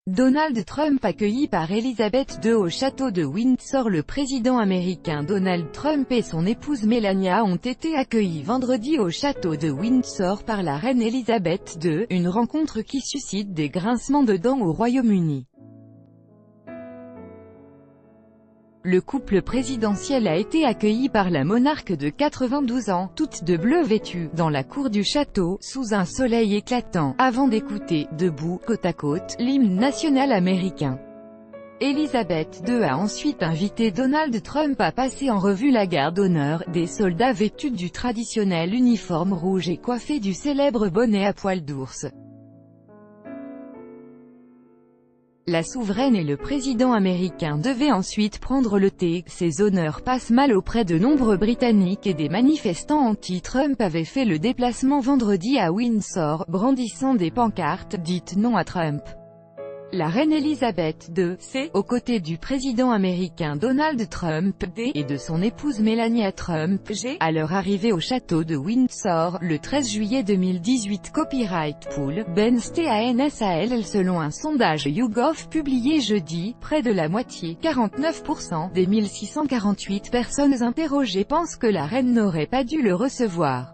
Donald Trump accueilli par Elizabeth II au château de Windsor. Le président américain Donald Trump et son épouse Melania ont été accueillis vendredi au château de Windsor par la reine Elizabeth II, une rencontre qui suscite des grincements de dents au Royaume-Uni. Le couple présidentiel a été accueilli par la monarque de 92 ans, toute de bleu vêtue, dans la cour du château, sous un soleil éclatant, avant d'écouter, debout, côte à côte, l'hymne national américain. Elizabeth II a ensuite invité Donald Trump à passer en revue la garde d'honneur, des soldats vêtus du traditionnel uniforme rouge et coiffés du célèbre bonnet à poils d'ours. La souveraine et le président américain devaient ensuite prendre le thé. Ces honneurs passent mal auprès de nombreux Britanniques et des manifestants anti-Trump avaient fait le déplacement vendredi à Windsor, brandissant des pancartes dites « Non à Trump ». La reine Elizabeth II, aux côtés du président américain Donald Trump, et de son épouse Melania Trump, à leur arrivée au château de Windsor, le 13 juillet 2018. Copyright Pool, Ben Stansal. Selon un sondage YouGov publié jeudi, près de la moitié, 49%, des 1648 personnes interrogées pensent que la reine n'aurait pas dû le recevoir.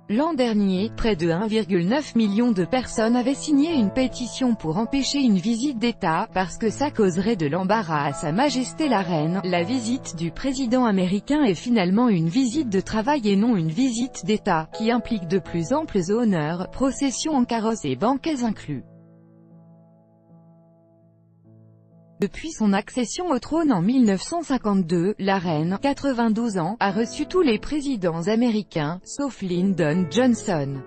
L'an dernier, près de 1,9 million de personnes avaient signé une pétition pour empêcher une visite d'État, parce que ça causerait de l'embarras à Sa Majesté la Reine. La visite du président américain est finalement une visite de travail et non une visite d'État, qui implique de plus amples honneurs, processions en carrosse et banquets inclus. Depuis son accession au trône en 1952, la reine, 92 ans, a reçu tous les présidents américains, sauf Lyndon Johnson.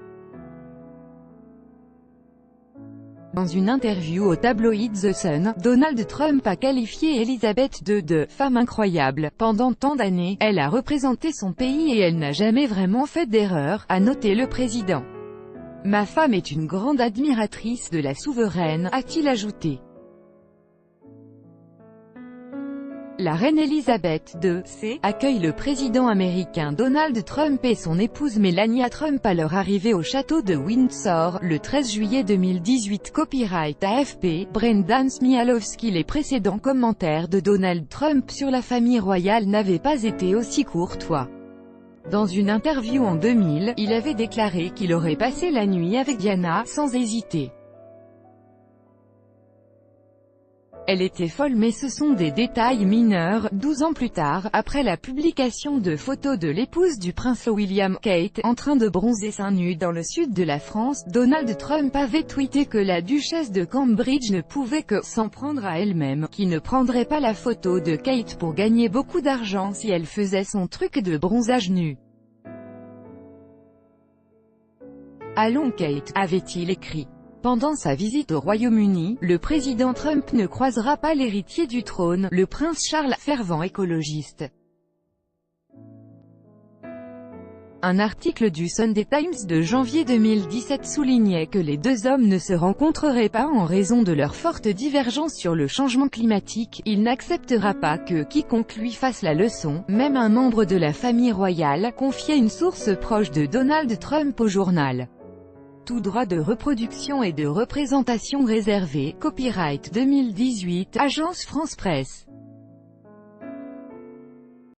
Dans une interview au tabloïd The Sun, Donald Trump a qualifié Elizabeth II de « femme incroyable ». Pendant tant d'années, elle a représenté son pays et elle n'a jamais vraiment fait d'erreur, a noté le président. « Ma femme est une grande admiratrice de la souveraine », a-t-il ajouté. La reine Elizabeth II, accueille le président américain Donald Trump et son épouse Melania Trump à leur arrivée au château de Windsor, le 13 juillet 2018. Copyright AFP, Brendan Smialowski. Les précédents commentaires de Donald Trump sur la famille royale n'avaient pas été aussi courtois. Dans une interview en 2000, il avait déclaré qu'il aurait passé la nuit avec Diana, sans hésiter. Elle était folle mais ce sont des détails mineurs. 12 ans plus tard, après la publication de photos de l'épouse du prince William, Kate, en train de bronzer seins nus dans le sud de la France, Donald Trump avait tweeté que la duchesse de Cambridge ne pouvait que s'en prendre à elle-même, qui ne prendrait pas la photo de Kate pour gagner beaucoup d'argent si elle faisait son truc de bronzage nu. Allons Kate, avait-il écrit. Pendant sa visite au Royaume-Uni, le président Trump ne croisera pas l'héritier du trône, le prince Charles, fervent écologiste. Un article du Sunday Times de janvier 2017 soulignait que les deux hommes ne se rencontreraient pas en raison de leur forte divergence sur le changement climatique. Il n'acceptera pas que quiconque lui fasse la leçon, même un membre de la famille royale, confiait une source proche de Donald Trump au journal. Tout droit de reproduction et de représentation réservé. Copyright 2018, Agence France Presse.